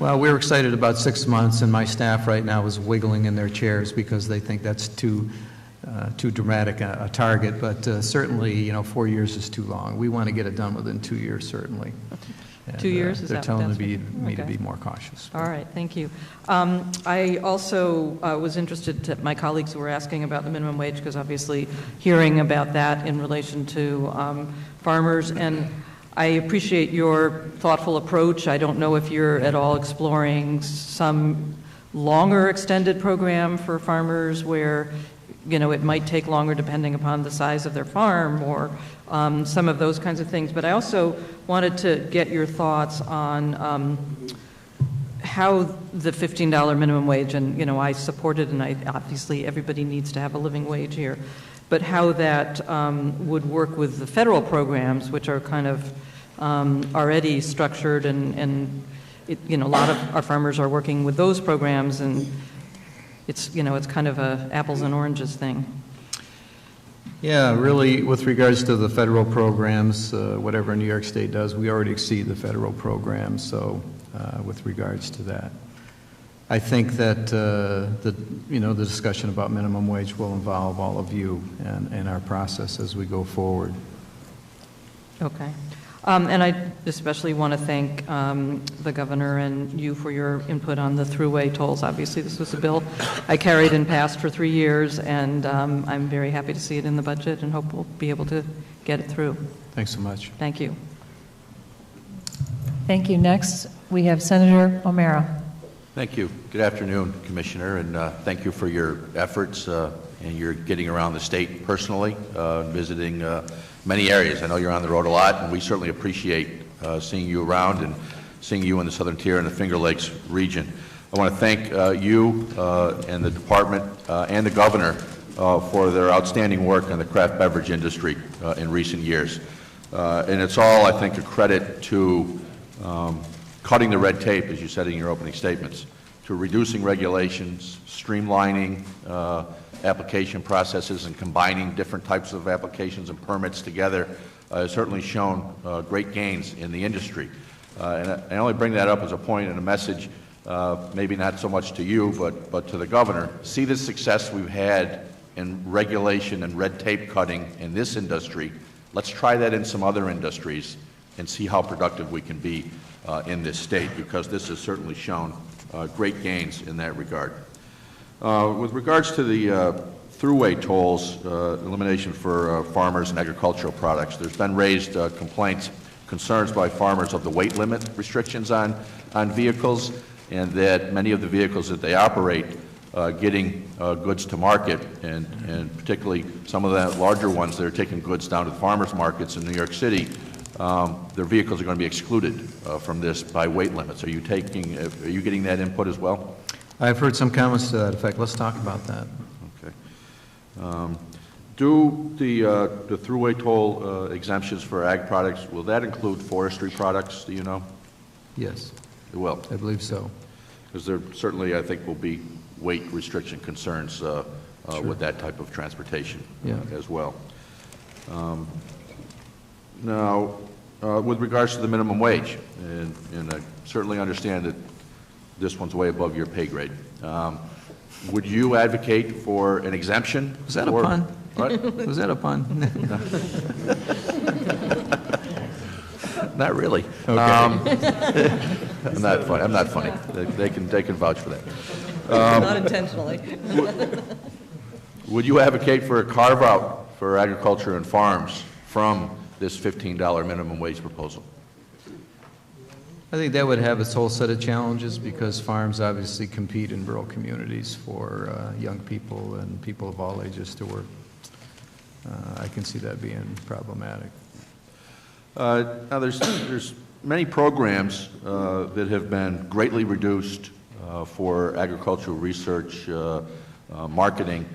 Well, we're excited about 6 months, and my staff right now is wiggling in their chairs because they think that's too dramatic a target. But certainly, 4 years is too long. We want to get it done within 2 years, certainly. And, 2 years? They're telling me to be more cautious. All right, thank you. I also was interested to my colleagues who were asking about the minimum wage, because obviously hearing about that in relation to farmers, and I appreciate your thoughtful approach. I don't know if you're at all exploring some longer extended program for farmers where, it might take longer depending upon the size of their farm, or some of those kinds of things. But I also wanted to get your thoughts on how the $15 minimum wage, and I support it, and obviously everybody needs to have a living wage here, but how that would work with the federal programs, which are kind of already structured, and a lot of our farmers are working with those programs, and it's kind of a apples and oranges thing. Yeah, really, with regards to the federal programs, whatever New York State does, we already exceed the federal programs. So, with regards to that, I think that the discussion about minimum wage will involve all of you and our process as we go forward. Okay. And I especially want to thank the governor and you for your input on the throughway tolls. Obviously, this was a bill I carried and passed for 3 years, and I'm very happy to see it in the budget and hope we'll be able to get it through. Thanks so much. Thank you. Thank you. Next, we have Senator O'Mara. Thank you. Good afternoon, Commissioner, and thank you for your efforts and your getting around the state personally, visiting many areas. I know you're on the road a lot, and we certainly appreciate seeing you around and seeing you in the Southern Tier and the Finger Lakes region. I want to thank you and the department and the governor for their outstanding work on the craft beverage industry in recent years. And it's all, I think, a credit to cutting the red tape, as you said in your opening statements, to reducing regulations, streamlining application processes, and combining different types of applications and permits together has certainly shown great gains in the industry. And I only bring that up as a point and a message, maybe not so much to you, but to the governor. See the success we've had in regulation and red tape cutting in this industry. Let's try that in some other industries and see how productive we can be in this state, because this has certainly shown great gains in that regard. With regards to the throughway tolls, elimination for farmers and agricultural products, there's been raised complaints, concerns by farmers of the weight limit restrictions on vehicles, and that many of the vehicles that they operate getting goods to market, and particularly some of the larger ones that are taking goods down to the farmers markets in New York City, their vehicles are going to be excluded from this by weight limits. Are you getting that input as well? I've heard some comments to that effect. Let's talk about that. Okay. Do the throughway toll exemptions for ag products, will that include forestry products, do you know? Yes. It will? I believe so. Because there certainly, I think, will be weight restriction concerns Sure. with that type of transportation as well. Now, with regards to the minimum wage, and I certainly understand that this one's way above your pay grade. Would you advocate for an exemption? Was that a pun? What? Was that a pun? Not really. Okay. I'm not funny. I'm not funny. They can vouch for that. Not intentionally. Would you advocate for a carve-out for agriculture and farms from this $15 minimum wage proposal? I think that would have its whole set of challenges, because farms obviously compete in rural communities for young people and people of all ages to work. I can see that being problematic. Now, there's many programs that have been greatly reduced for agricultural research, marketing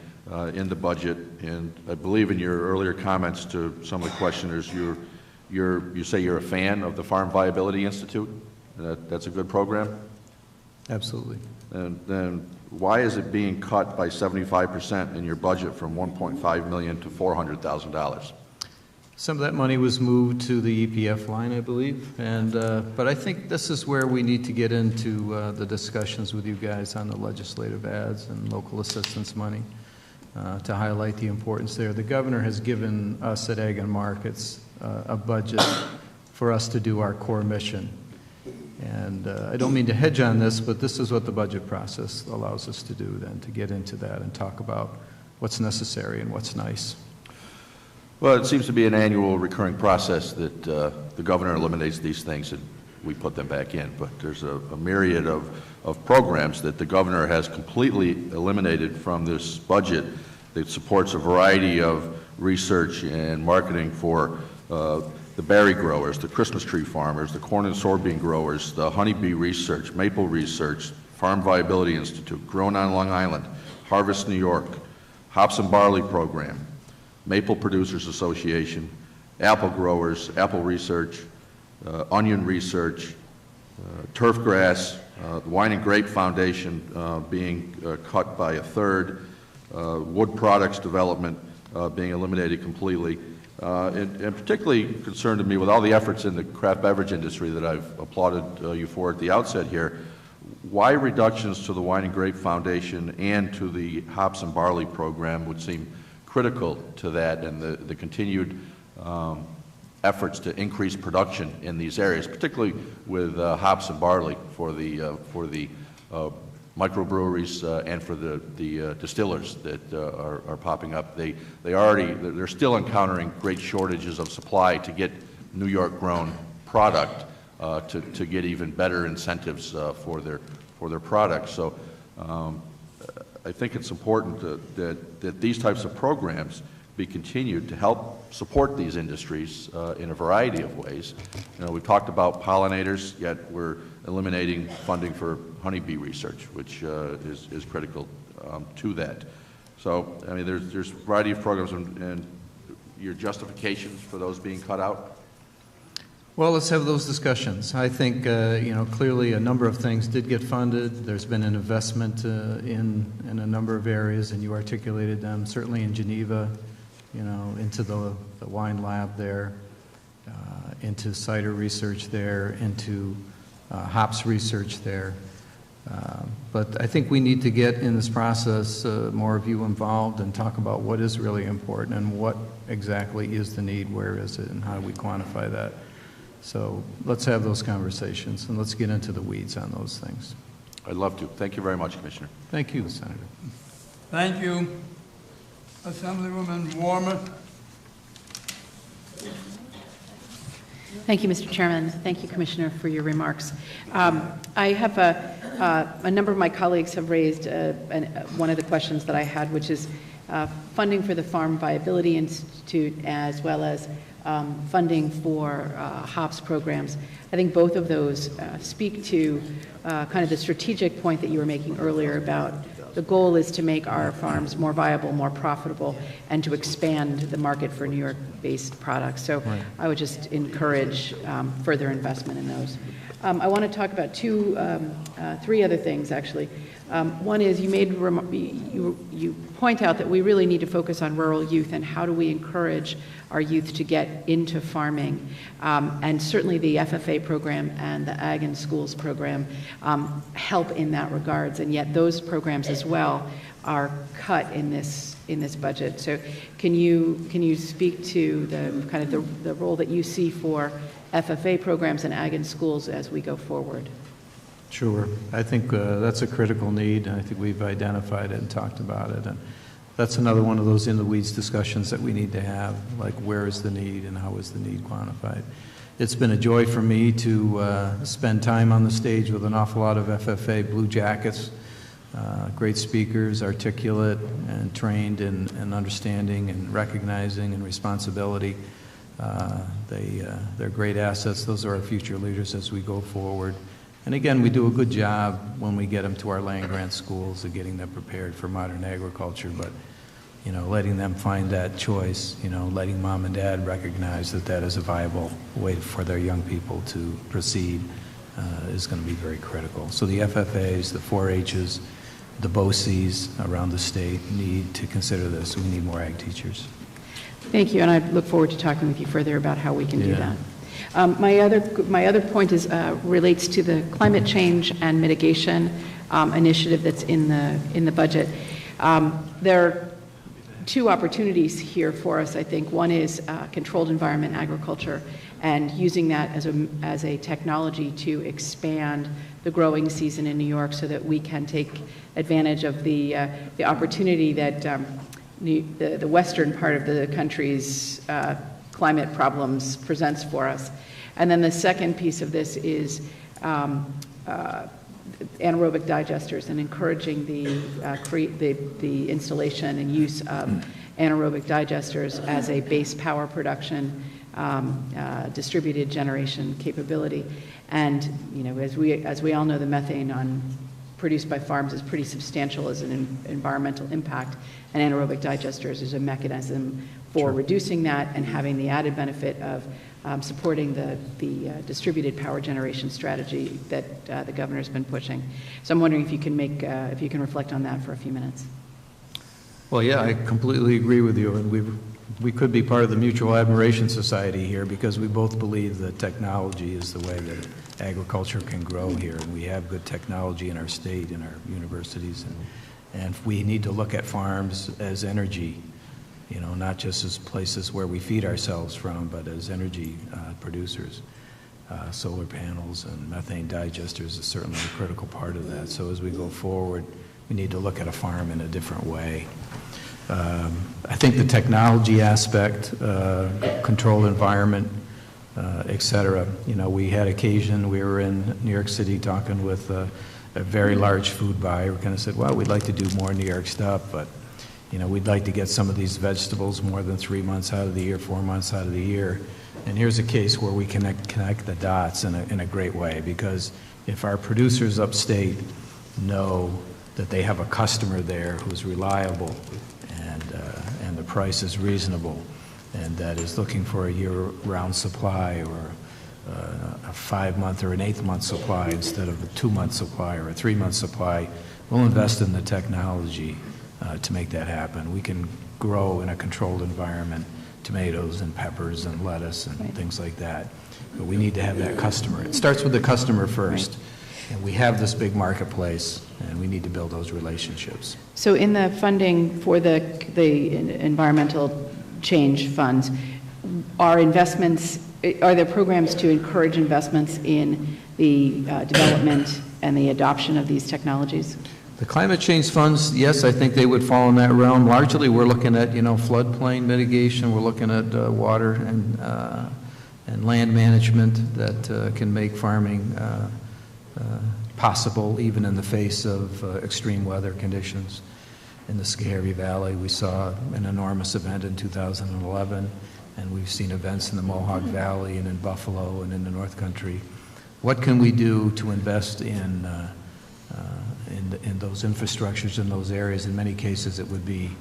in the budget, and I believe in your earlier comments to some of the questioners, you say you're a fan of the Farm Viability Institute. That's a good program? Absolutely. And then why is it being cut by 75% in your budget from $1.5 million to $400,000? Some of that money was moved to the EPF line, I believe, and but I think this is where we need to get into the discussions with you guys on the legislative ads and local assistance money to highlight the importance there. The governor has given us at Ag and Markets a budget for us to do our core mission. And I don't mean to hedge on this, but this is what the budget process allows us to do then, to get into that and talk about what's necessary and what's nice. Well, it seems to be an annual recurring process that the governor eliminates these things and we put them back in. But there's a myriad of programs that the governor has completely eliminated from this budget that supports a variety of research and marketing for the berry growers, the Christmas tree farmers, the corn and soybean growers, the honeybee research, maple research, Farm Viability Institute, Grown on Long Island, Harvest New York, Hops and Barley Program, Maple Producers Association, apple growers, apple research, onion research, turf grass, the Wine and Grape Foundation being cut by a third, wood products development being eliminated completely, and particularly concerned to me with all the efforts in the craft beverage industry that I've applauded you for at the outset here, why reductions to the Wine and Grape Foundation and to the Hops and Barley program would seem critical to that and the continued efforts to increase production in these areas, particularly with hops and barley for the microbreweries and for the distillers that are popping up. They're still encountering great shortages of supply to get New York grown product to get even better incentives for their products. So I think it's important that these types of programs be continued to help support these industries in a variety of ways. You know, we talked about pollinators, yet we're eliminating funding for honeybee research, which is critical to that. So, I mean, there's a variety of programs, and your justifications for those being cut out? Well, let's have those discussions. I think, clearly a number of things did get funded. There's been an investment in a number of areas, and you articulated them, certainly in Geneva, into the wine lab there, into cider research there, into hops research there. But I think we need to get in this process more of you involved and talk about what is really important and what exactly is the need, where is it, and how do we quantify that. So let's have those conversations, and let's get into the weeds on those things. I'd love to. Thank you very much, Commissioner. Thank you, Senator. Thank you, Assemblywoman Warmer. Thank you, Mr. Chairman. Thank you, Commissioner, for your remarks. I have a number of my colleagues have raised one of the questions that I had, which is funding for the Farm Viability Institute, as well as funding for hops programs. I think both of those speak to kind of the strategic point that you were making earlier about the goal is to make our farms more viable, more profitable, and to expand the market for New York-based products. So right. I would just encourage further investment in those. I want to talk about three other things, actually. One is you point out that we really need to focus on rural youth and how do we encourage our youth to get into farming. And certainly the FFA program and the Ag in Schools program help in that regards. And yet those programs as well are cut in this budget. So can you speak to the kind of the role that you see for FFA programs and Ag in Schools as we go forward? Sure. I think that's a critical need, and I think we've identified it and talked about it. And that's another one of those in-the-weeds discussions that we need to have, like where is the need and how is the need quantified. It's been a joy for me to spend time on the stage with an awful lot of FFA blue jackets, great speakers, articulate and trained in understanding and recognizing and responsibility. They're great assets. Those are our future leaders as we go forward. And again, we do a good job when we get them to our land-grant schools of getting them prepared for modern agriculture, but, letting them find that choice, letting mom and dad recognize that that is a viable way for their young people to proceed is going to be very critical. So the FFAs, the 4-H's, the BOCES around the state need to consider this. We need more ag teachers. Thank you, and I look forward to talking with you further about how we can do Yeah. that. My other point is relates to the climate change and mitigation initiative that's in the budget. There are two opportunities here for us, I think. One is controlled environment agriculture, and using that as a technology to expand the growing season in New York so that we can take advantage of the opportunity that the western part of the country's climate problems presents for us. And then the second piece of this is anaerobic digesters and encouraging the installation and use of anaerobic digesters as a base power production distributed generation capability. And as we all know, the methane produced by farms is pretty substantial as an environmental impact, and anaerobic digesters is a mechanism for reducing that and having the added benefit of supporting the distributed power generation strategy that the governor's been pushing. So I'm wondering if you can reflect on that for a few minutes. Well, yeah, I completely agree with you, and we could be part of the Mutual Admiration Society here because we both believe that technology is the way that agriculture can grow here, and we have good technology in our state, in our universities, and we need to look at farms as energy, not just as places where we feed ourselves from, but as energy producers. Solar panels and methane digesters is certainly a critical part of that. So as we go forward, we need to look at a farm in a different way. I think the technology aspect, controlled environment, et cetera. We had occasion, we were in New York City talking with a very large food buyer. We kind of said, well, we'd like to do more New York stuff, but we'd like to get some of these vegetables more than 3 months out of the year, 4 months out of the year. And here's a case where we connect the dots in a great way, because if our producers upstate know that they have a customer there who's reliable and the price is reasonable and that is looking for a year-round supply or a 5-month or an 8-month supply instead of a 2-month supply or a 3-month supply, we'll invest in the technology to make that happen. We can grow in a controlled environment tomatoes and peppers and lettuce and things like that. But we need to have that customer. It starts with the customer first. And we have this big marketplace, and we need to build those relationships. So in the funding for the environmental change funds, are there programs to encourage investments in the development and the adoption of these technologies? The climate change funds, yes, I think they would fall in that realm. Largely, we're looking at, floodplain mitigation. We're looking at water and land management that can make farming possible even in the face of extreme weather conditions. In the Schoharie Valley, we saw an enormous event in 2011, and we've seen events in the Mohawk Valley and in Buffalo and in the North Country. What can we do to invest in those infrastructures in those areas? In many cases, it would be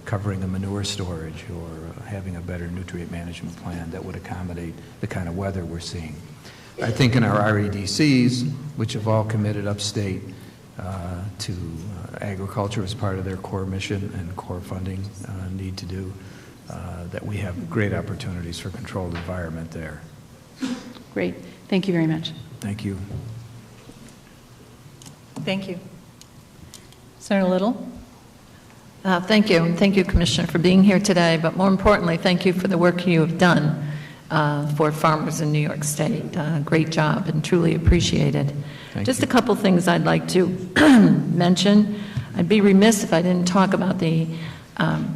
covering a manure storage or having a better nutrient management plan that would accommodate the kind of weather we're seeing. I think in our REDCs, which have all committed upstate to agriculture as part of their core mission and core funding need to do, that we have great opportunities for controlled environment there. Great. Thank you very much. Thank you. Thank you. Senator Little? Thank you. And thank you, Commissioner, for being here today. But more importantly, thank you for the work you have done for farmers in New York State. Great job and truly appreciated. Just a couple things I'd like to mention. I'd be remiss if I didn't talk about the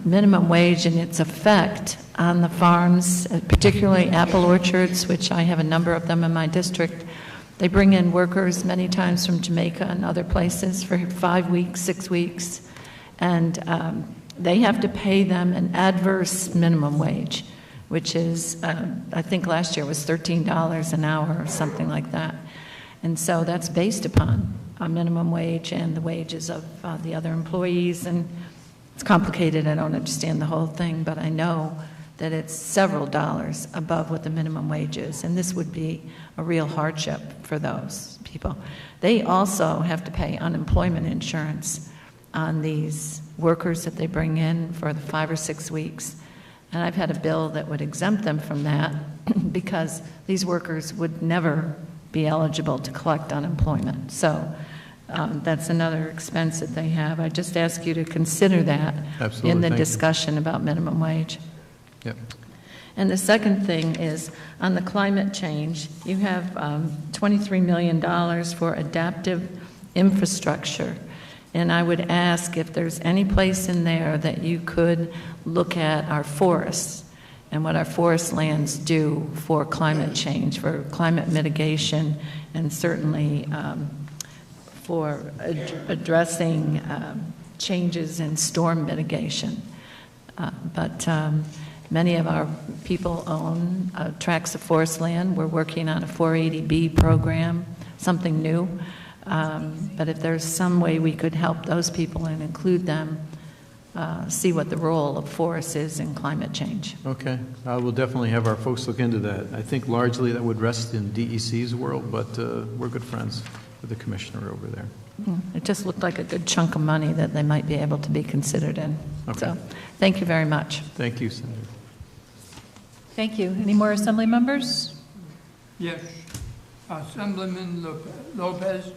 minimum wage and its effect on the farms, particularly apple orchards, which I have a number of them in my district. They bring in workers many times from Jamaica and other places for 5 weeks, 6 weeks, and they have to pay them an adverse minimum wage, which is, I think last year was $13 an hour or something like that. And so that's based upon a minimum wage and the wages of the other employees. And it's complicated. I don't understand the whole thing, but I know that it's several dollars above what the minimum wage is. And this would be a real hardship for those people. They also have to pay unemployment insurance on these workers that they bring in for the 5 or 6 weeks. And I've had a bill that would exempt them from that because these workers would never be eligible to collect unemployment. So that's another expense that they have. I just ask you to consider that Absolutely. in the Thank you. discussion about minimum wage. Yep. And the second thing is, on the climate change, you have $23 million for adaptive infrastructure. And I would ask if there's any place in there that you could look at our forests and what our forest lands do for climate change, for climate mitigation, and certainly for addressing changes in storm mitigation. But many of our people own tracts of forest land. We're working on a 480B program, something new. But if there's some way we could help those people and include them, see what the role of forests is in climate change. Okay. I will definitely have our folks look into that. I think largely that would rest in DEC's world, but we're good friends with the commissioner over there. It just looked like a good chunk of money that they might be able to be considered in. Okay. So, thank you very much. Thank you, Senator. Thank you. Any more Assembly members? Yes. Assemblyman Lopez.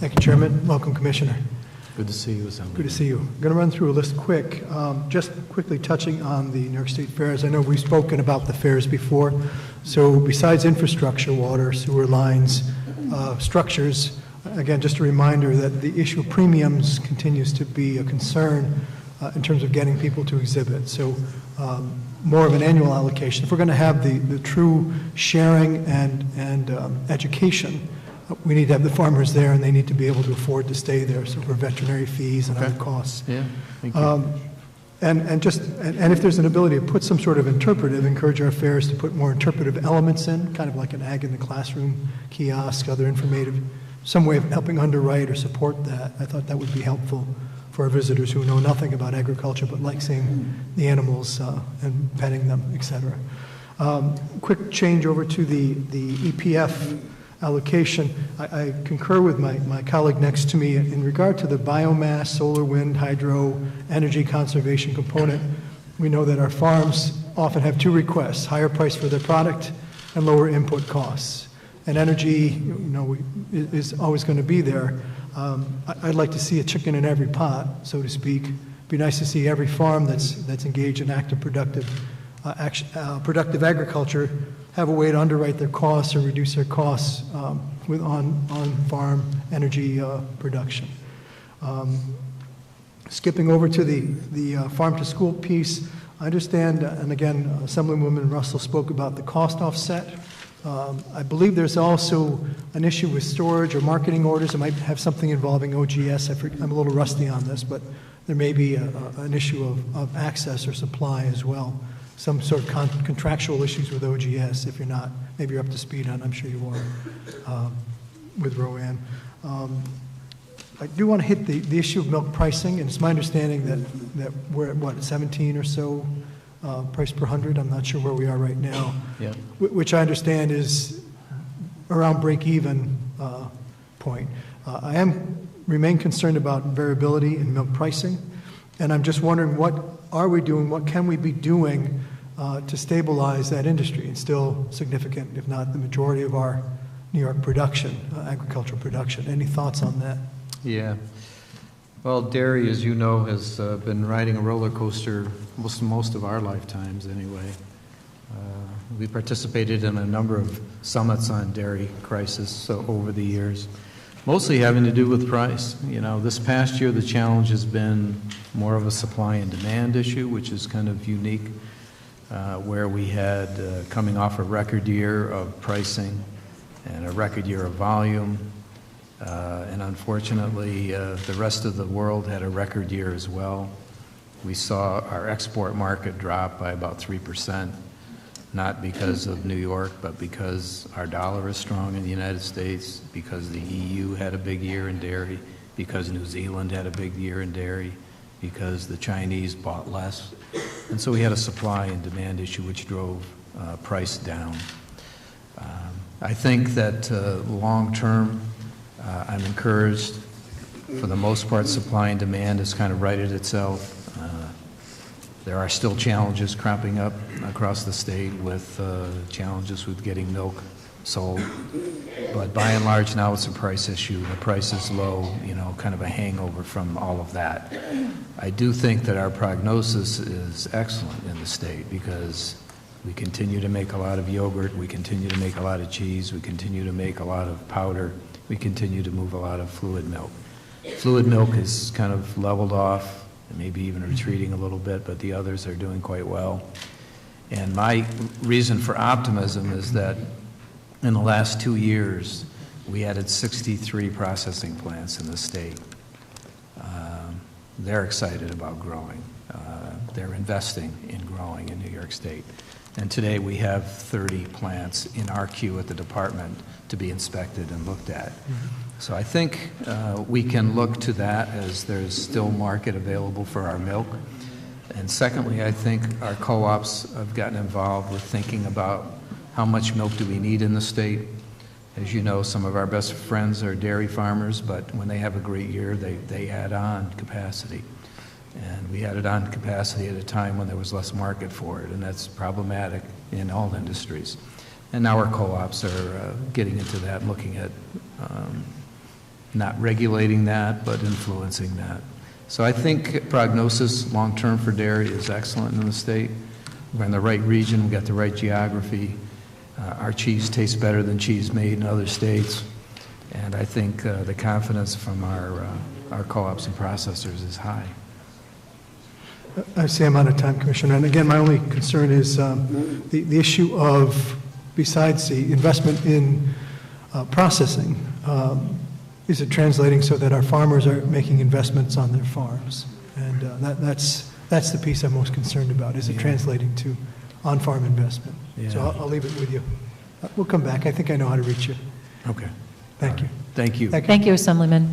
Thank you, Chairman. Welcome, Commissioner. Good to see you, Assemblyman. Good to see you. I'm going to run through a list quick. Just quickly touching on the New York State fairs. I know we've spoken about the fairs before. So besides infrastructure, water, sewer lines, structures, again, just a reminder that the issue of premiums continues to be a concern in terms of getting people to exhibit. So more of an annual allocation. If we're going to have the true sharing and education, we need to have the farmers there, and they need to be able to afford to stay there. So for veterinary fees and other costs. Yeah, thank you. And if there's an ability to put some sort of interpretive, encourage our fairs to put more interpretive elements in, kind of like an ag in the classroom kiosk, other informative, some way of helping underwrite or support that. I thought that would be helpful for our visitors who know nothing about agriculture but like seeing the animals and petting them, et cetera. Quick change over to the EPF allocation. I concur with my colleague next to me in regard to the biomass, solar, wind, hydro, energy conservation component. We know that our farms often have two requests: higher price for their product and lower input costs. And energy, is always going to be there. I'd like to see a chicken in every pot, so to speak. It'd be nice to see every farm that's engaged in active, productive agriculture have a way to underwrite their costs or reduce their costs with on-farm energy production. Skipping over to the farm-to-school piece, I understand, and again, Assemblywoman Russell spoke about the cost offset. I believe there's also an issue with storage or marketing orders. It might have something involving OGS. I'm a little rusty on this, but there may be an issue of access or supply as well. Some sort of contractual issues with OGS. If you're not, maybe you're up to speed on. I'm sure you are with ROAN. I do want to hit the issue of milk pricing, and it's my understanding that we're at what, 17 or so price per 100. I'm not sure where we are right now. Yeah. Which I understand is around break-even point. I remain concerned about variability in milk pricing, and I'm just wondering what are we doing, what can we be doing to stabilize that industry? It's still significant, if not the majority of our New York production, agricultural production. Any thoughts on that? Yeah. Well, dairy, as you know, has been riding a roller coaster most of our lifetimes anyway. We participated in a number of summits on dairy crisis over the years, mostly having to do with price. This past year the challenge has been more of a supply and demand issue, which is kind of unique, where we had coming off a record year of pricing and a record year of volume. And unfortunately, the rest of the world had a record year as well. We saw our export market drop by about 3%, not because of New York, but because our dollar is strong in the United States, because the EU had a big year in dairy, because New Zealand had a big year in dairy, because the Chinese bought less. And so we had a supply and demand issue which drove price down. I think that long term, I'm encouraged. For the most part, supply and demand has kind of righted itself. There are still challenges cropping up across the state with challenges with getting milk sold. But by and large, now it's a price issue. The price is low, kind of a hangover from all of that. I do think that our prognosis is excellent in the state because we continue to make a lot of yogurt, we continue to make a lot of cheese, we continue to make a lot of powder, we continue to move a lot of fluid milk. Fluid milk is kind of leveled off, maybe even retreating a little bit, but the others are doing quite well. And my reason for optimism is that in the last 2 years, we added 63 processing plants in the state. They're excited about growing. They're investing in growing in New York State. And today we have 30 plants in our queue at the department to be inspected and looked at. So I think we can look to that as there's still market available for our milk. And secondly, I think our co-ops have gotten involved with thinking about how much milk do we need in the state. As you know, some of our best friends are dairy farmers, but when they have a great year, they add on capacity. And we added on capacity at a time when there was less market for it, and that's problematic in all industries. And now our co-ops are getting into that, looking at not regulating that, but influencing that. So I think prognosis long-term for dairy is excellent in the state. We're in the right region, we've got the right geography. Our cheese tastes better than cheese made in other states. And I think the confidence from our co-ops and processors is high. I see I'm out of time, Commissioner. And again, my only concern is the issue of, besides the investment in processing, is it translating so that our farmers are making investments on their farms? And that's the piece I'm most concerned about. Is it translating to on-farm investment? Yeah. So I'll leave it with you. We'll come back. I think I know how to reach you. Okay. Thank you. Thank you. Thank you, Assemblyman.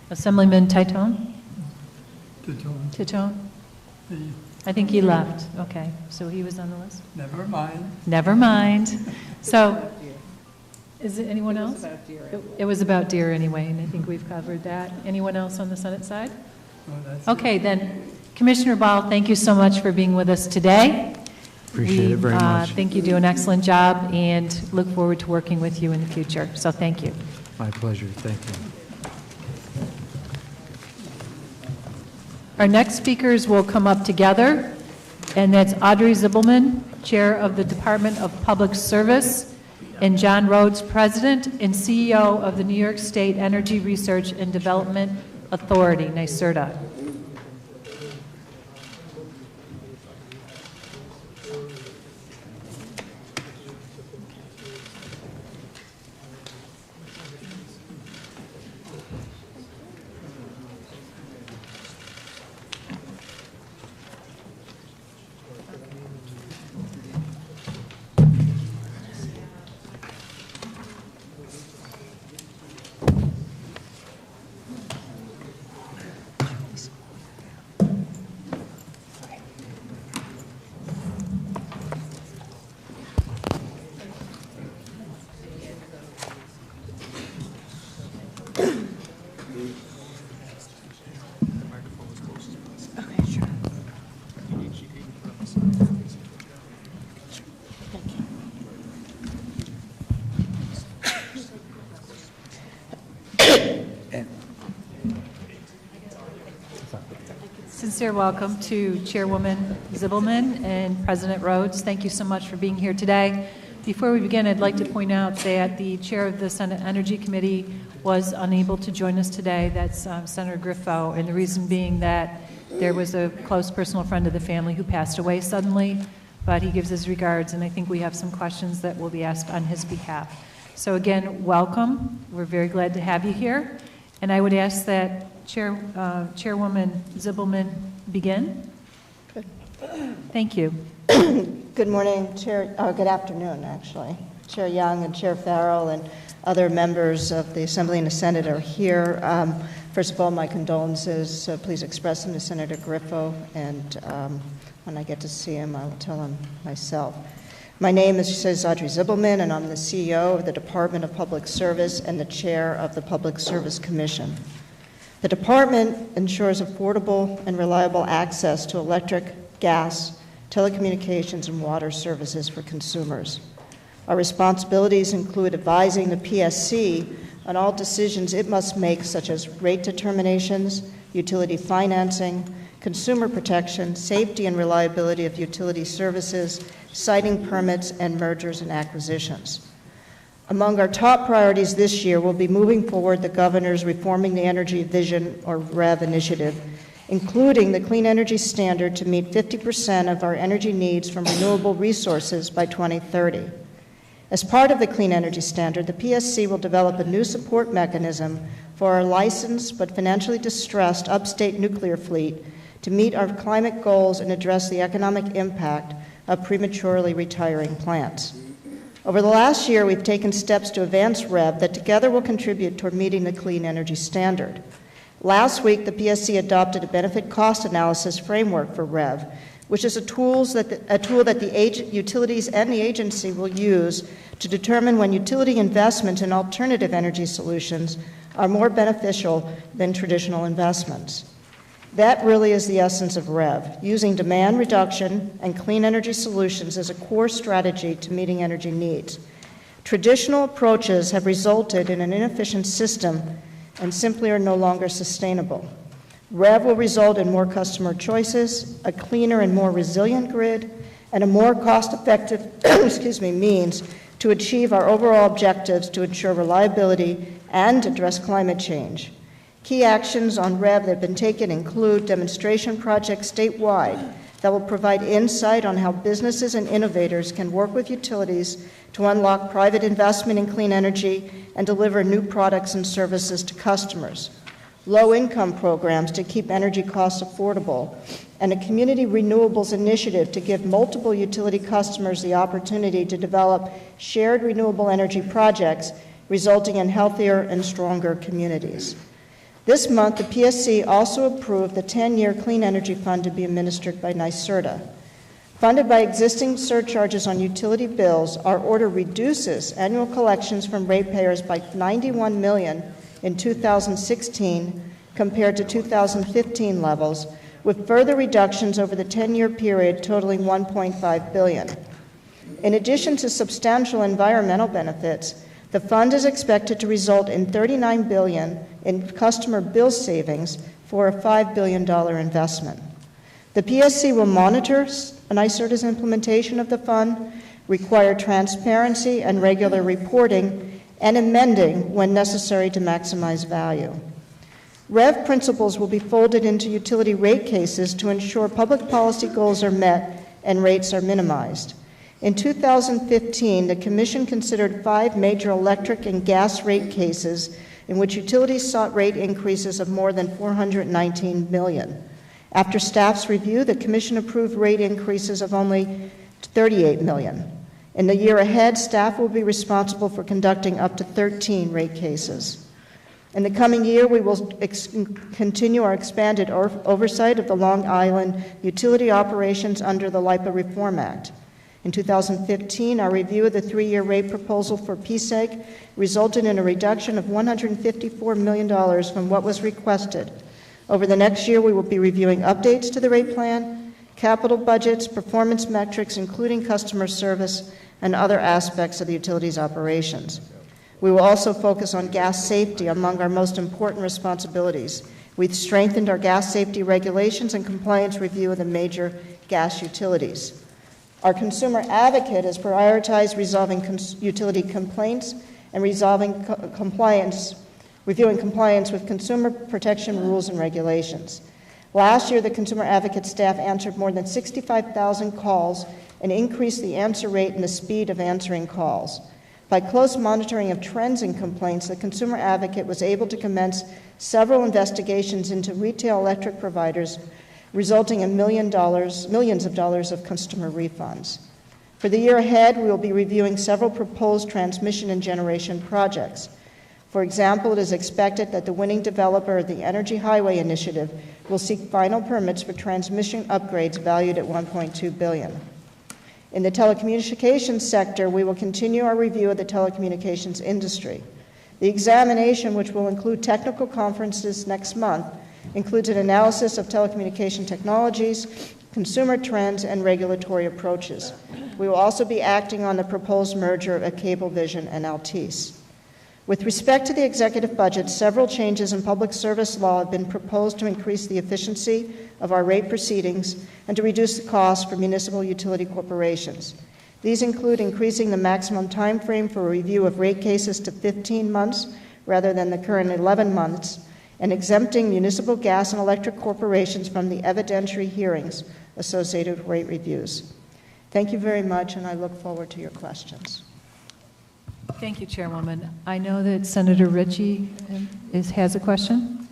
Assemblyman Titone? Titone? I think he left. Okay, so he was on the list? Never mind. Never mind. So, is it anyone else? It was about deer anyway, and I think we've covered that. Anyone else on the Senate side? Okay, then, Commissioner Ball, thank you so much for being with us today. Appreciate it very much. Think you do an excellent job and look forward to working with you in the future. So thank you. My pleasure. Thank you. Our next speakers will come up together, and that's Audrey Zibelman, Chair of the Department of Public Service, and John Rhodes, President and CEO of the New York State Energy Research and Development Authority, NYSERDA. Sincere welcome to Chairwoman Zibelman and President Rhodes. Thank you so much for being here today. Before we begin, I'd like to point out that the chair of the Senate Energy Committee was unable to join us today. That's Senator Griffo, and the reason being that there was a close personal friend of the family who passed away suddenly, but he gives his regards, and I think we have some questions that will be asked on his behalf. So again, welcome. We're very glad to have you here, and I would ask that Chairwoman Zibelman begin. Good. Thank you. Good morning, Chair. Good afternoon, actually. Chair Young and Chair Farrell and other members of the Assembly and the Senate are here. First of all, my condolences. Please express them to Senator Griffo, and when I get to see him, I will tell him myself. My name, as she says, Audrey Zibelman, and I'm the CEO of the Department of Public Service and the chair of the Public Service Commission. The department ensures affordable and reliable access to electric, gas, telecommunications, and water services for consumers. Our responsibilities include advising the PSC on all decisions it must make, such as rate determinations, utility financing, consumer protection, safety and reliability of utility services, siting permits, and mergers and acquisitions. Among our top priorities this year will be moving forward the Governor's Reforming the Energy Vision, or REV, initiative, including the Clean Energy Standard to meet 50% of our energy needs from renewable resources by 2030. As part of the Clean Energy Standard, the PSC will develop a new support mechanism for our licensed but financially distressed upstate nuclear fleet to meet our climate goals and address the economic impact of prematurely retiring plants. Over the last year, we've taken steps to advance REV that together will contribute toward meeting the Clean Energy Standard. Last week, the PSC adopted a benefit cost analysis framework for REV, which is a tool that the utilities and the agency will use to determine when utility investments in alternative energy solutions are more beneficial than traditional investments. That really is the essence of REV, using demand reduction and clean energy solutions as a core strategy to meeting energy needs. Traditional approaches have resulted in an inefficient system and simply are no longer sustainable. REV will result in more customer choices, a cleaner and more resilient grid, and a more cost-effective means to achieve our overall objectives to ensure reliability and address climate change. Key actions on REV that have been taken include demonstration projects statewide that will provide insight on how businesses and innovators can work with utilities to unlock private investment in clean energy and deliver new products and services to customers, low-income programs to keep energy costs affordable, and a community renewables initiative to give multiple utility customers the opportunity to develop shared renewable energy projects, resulting in healthier and stronger communities. This month, the PSC also approved the 10-year Clean Energy Fund to be administered by NYSERDA. Funded by existing surcharges on utility bills, our order reduces annual collections from ratepayers by $91 million in 2016 compared to 2015 levels, with further reductions over the 10-year period totaling $1.5 billion. In addition to substantial environmental benefits, the fund is expected to result in $39 billion in customer bill savings for a $5 billion investment. The PSC will monitor NYSERDA's implementation of the fund, require transparency and regular reporting, and amending when necessary to maximize value. REV principles will be folded into utility rate cases to ensure public policy goals are met and rates are minimized. In 2015, the Commission considered 5 major electric and gas rate cases in which utilities sought rate increases of more than $419 million. After staff's review, the Commission approved rate increases of only $38 million. In the year ahead, staff will be responsible for conducting up to 13 rate cases. In the coming year, we will continue our expanded oversight of the Long Island utility operations under the LIPA Reform Act. In 2015, our review of the 3-year rate proposal for PSEG resulted in a reduction of $154 million from what was requested. Over the next year, we will be reviewing updates to the rate plan, capital budgets, performance metrics, including customer service, and other aspects of the utility's operations. We will also focus on gas safety among our most important responsibilities. We've strengthened our gas safety regulations and compliance review of the major gas utilities. Our consumer advocate has prioritized resolving utility complaints and reviewing compliance with consumer protection rules and regulations. Last year, the consumer advocate staff answered more than 65,000 calls and increased the answer rate and the speed of answering calls. By close monitoring of trends in complaints, the consumer advocate was able to commence several investigations into retail electric providers, resulting in millions of dollars of customer refunds. For the year ahead, we will be reviewing several proposed transmission and generation projects. For example, it is expected that the winning developer of the Energy Highway Initiative will seek final permits for transmission upgrades valued at $1.2 billion. In the telecommunications sector, we will continue our review of the telecommunications industry. The examination, which will include technical conferences next month, includes an analysis of telecommunication technologies, consumer trends, and regulatory approaches. We will also be acting on the proposed merger of Cablevision and Altice. With respect to the executive budget, several changes in public service law have been proposed to increase the efficiency of our rate proceedings and to reduce the costs for municipal utility corporations. These include increasing the maximum time frame for a review of rate cases to 15 months rather than the current 11 months, and exempting municipal gas and electric corporations from the evidentiary hearings associated with rate reviews. Thank you very much, and I look forward to your questions. Thank you, Chairwoman. I know that Senator Ritchie has a question.